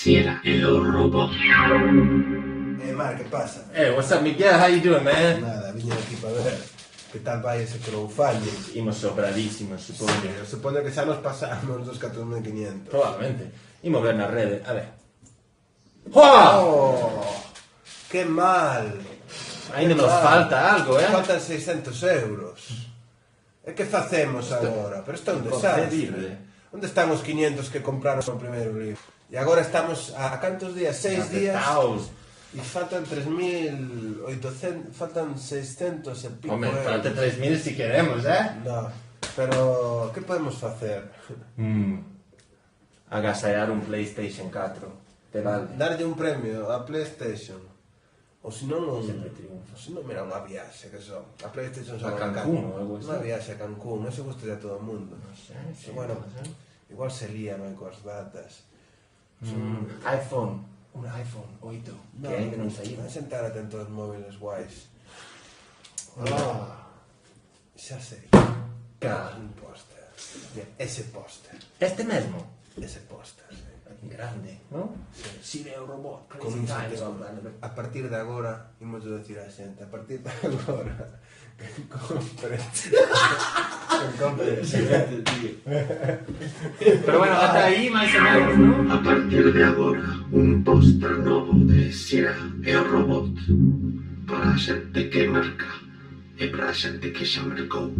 Sierra e o robot. Mar, que pasa? Hey, what's up, Miguel? How you doing, man? Nada, viñen aquí para ver que tal vai ese crowdfunding. Imos sobradísimos, supoño. Eu supoño que xa nos pasamos dos 4.500. Probablemente. Imos ver na rede, a ver. ¡Joa! Oh, que mal. Ainda nos falta algo, Faltan 600 euros. E que facemos agora? Pero isto é un Inconcebible. desastre. Onde están os 500 que compraron o primeiro libro? E agora estamos a cantos días? 6 días? Afectaos. E faltan 3.800, faltan 600 e pico Home, euros. falta 3.000 si queremos, No, pero que podemos facer? Agasallar un PlayStation 4. Te vale. Darlle un premio a PlayStation. Ou se non, Sempre triunfa. se non, mira, unha viaxe que son. A PlayStation son A Cancún ou algo así. Unha viaxe a Cancún, non se gusta a todo o mundo. Sí, Bueno, no sé. igual se lía, non, coas datas. iPhone. Un iPhone 8. Que ainda non saída. Non sentar atento aos móviles guais. Xa sei. Cal. Un póster. Ese póster. Este mesmo. Ese póster, sí. Grande, ¿no? Sí, veo robot. Con Crazy iso times. que a partir de agora imos decir a xente, a partir de agora que compre Pero bueno, hasta ahí máis ou menos, ¿no? A partir de agora, un póster novo de Sierra e o robot. Para a xente que marca e para a xente que xa mercou.